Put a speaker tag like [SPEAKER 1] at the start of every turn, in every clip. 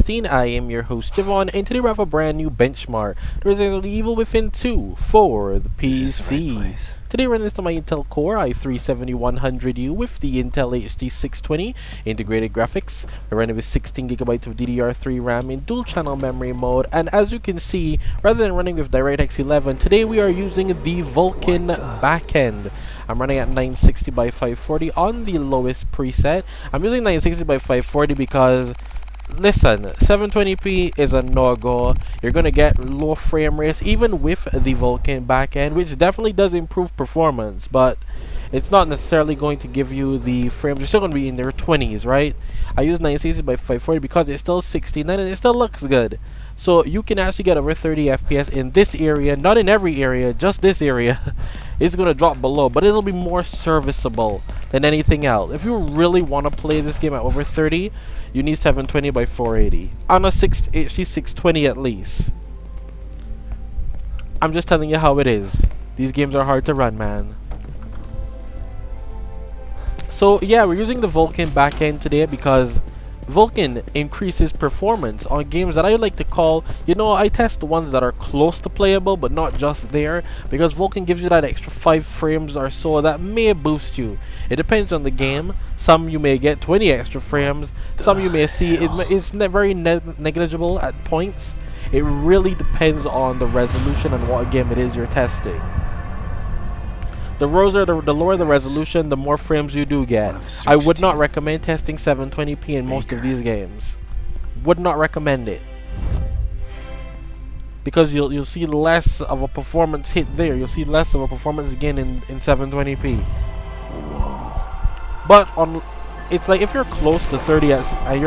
[SPEAKER 1] 16. I am your host Javon, and today we have a brand new benchmark. Resident Evil Within 2 for the PC. Today we're running this on my Intel Core i3-7100U with the Intel HD 620 integrated graphics. We're running with 16GB of DDR3 RAM in dual channel memory mode, and as you can see, rather than running with DirectX 11, today we are using the Vulkan backend. I'm running at 960 by 540 on the lowest preset. I'm using 960 by 540 because, listen, 720p is a no-go. You're gonna get low frame rates even with the Vulkan backend, which definitely does improve performance, but it's not necessarily going to give you the frames. You're still gonna be in their 20s, right? I use 960 by 540 because it's still 69 and it still looks good. So you can actually get over 30 FPS in this area, not in every area, just this area. It's gonna drop below, but it'll be more serviceable than anything else. If you really want to play this game at over 30, you need 720 by 480 on a HD 620 at least. I'm just telling you how it is. These games are hard to run, man. So yeah, we're using the Vulkan backend today because Vulkan increases performance on games that I like to call, you know, I test the ones that are close to playable but not just there, because Vulkan gives you that extra 5 frames or so that may boost you. It depends on the game. Some you may get 20 extra frames, some you may see it's very negligible at points. It really depends on the resolution and what game it is you're testing. The lower the resolution, the more frames you do get. I would not recommend testing 720p in most of these games. Would not recommend it. Because you'll see less of a performance hit there. You'll see less of a performance gain in 720p. But it's like if you're close to 30 and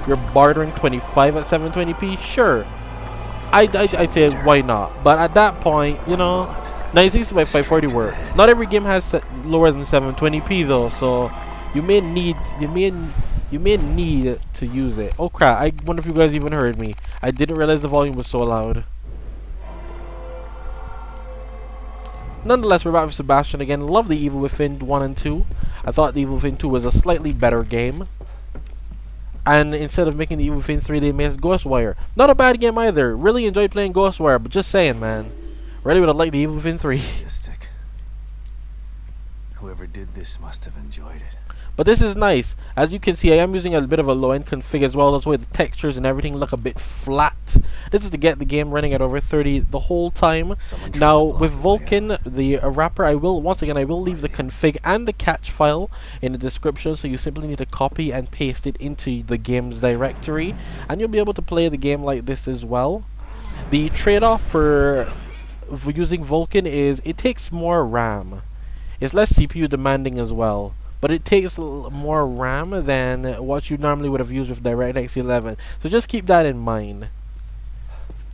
[SPEAKER 1] you're bartering 25 at 720p, sure. I'd say why not. But at that point, you know, 960 by 540 works. Not every game has lower than 720p though, so you may need to use it. Oh crap! I wonder if you guys even heard me. I didn't realize the volume was so loud. Nonetheless, we're back with Sebastian again. Love the Evil Within 1 and 2. I thought the Evil Within 2 was a slightly better game. And instead of making the Evil Within 3, they made Ghostwire. Not a bad game either. Really enjoyed playing Ghostwire, but just saying, man. Really would have liked the Evil Within 3.
[SPEAKER 2] Whoever did this must have enjoyed it.
[SPEAKER 1] But this is nice. As you can see, I am using a bit of a low-end config as well. That's why the textures and everything look a bit flat. This is to get the game running at over 30 the whole time. Now, with Vulkan, the wrapper, I will leave the config and the catch file in the description, so you simply need to copy and paste it into the game's directory, and you'll be able to play the game like this as well. The trade-off for using Vulkan is it takes more RAM. It's less CPU demanding as well, but it takes more RAM than what you normally would have used with DirectX 11. So just keep that in mind.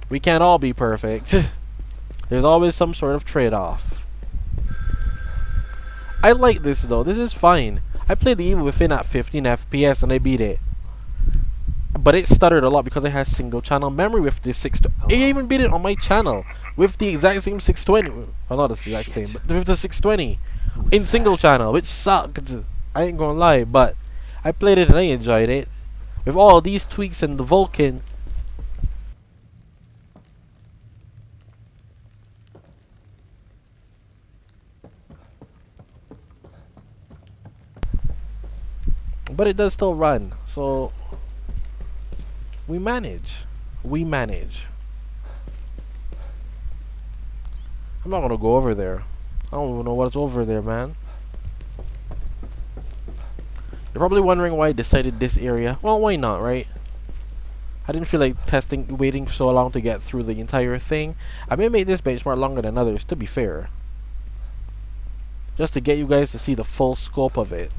[SPEAKER 1] We can't all be perfect. There's always some sort of trade-off. I like this though. This is fine. I played the Evil Within at 15 FPS and I beat it. But it stuttered a lot because it has single channel memory with the 620. I even beat it on my channel with the exact same 620. Well, not the exact same, but with the 620 in single channel, which sucked. I ain't gonna lie, but I played it and I enjoyed it. With all these tweaks and the Vulkan, but it does still run, so we manage. I'm not gonna go over there. I don't even know what's over there, man. You're probably wondering why I decided this area. Well, why not, right? I didn't feel like waiting so long to get through the entire thing. I may make this benchmark longer than others, to be fair. Just to get you guys to see the full scope of it.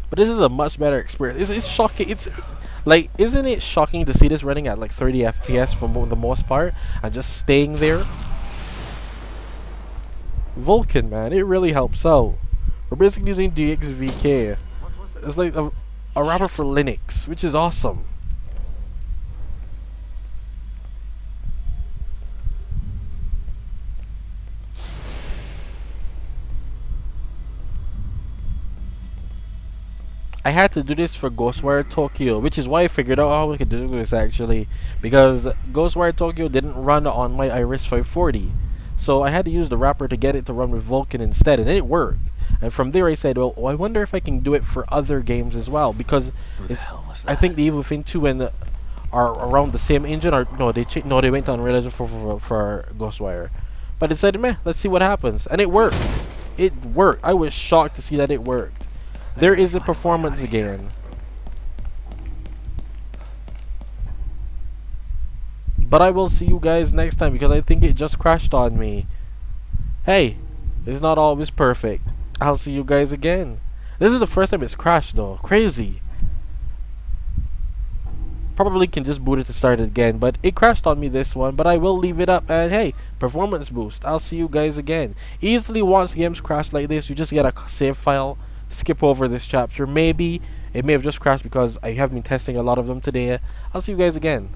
[SPEAKER 1] But this is a much better experience. It's shocking. It's like, isn't it shocking to see this running at like 30 FPS for the most part and just staying there? Vulkan, man, it really helps out. We're basically using DXVK. It's like a wrapper for Linux, which is awesome. I had to do this for Ghostwire Tokyo, which is why I figured out how we could do this actually, because Ghostwire Tokyo didn't run on my Iris 540. So I had to use the wrapper to get it to run with Vulkan instead, and it worked. And from there I said, well, I wonder if I can do it for other games as well, because
[SPEAKER 2] Who the hell was that?
[SPEAKER 1] I think the Evil Within 2 and are around the same engine, or no, they went on Unreal Engine for Ghostwire. But I said, meh, let's see what happens, and it worked. It worked. I was shocked to see that it worked. There is a performance again. But I will see you guys next time, because I think it just crashed on me. Hey, it's not always perfect. I'll see you guys again. This is the first time it's crashed though. Crazy. Probably can just boot it to start it again, but it crashed on me this one. But I will leave it up, and hey, performance boost. I'll see you guys again. Easily, once games crash like this, you just get a save file, skip over this chapter. Maybe it may have just crashed because I have been testing a lot of them today. I'll see you guys again.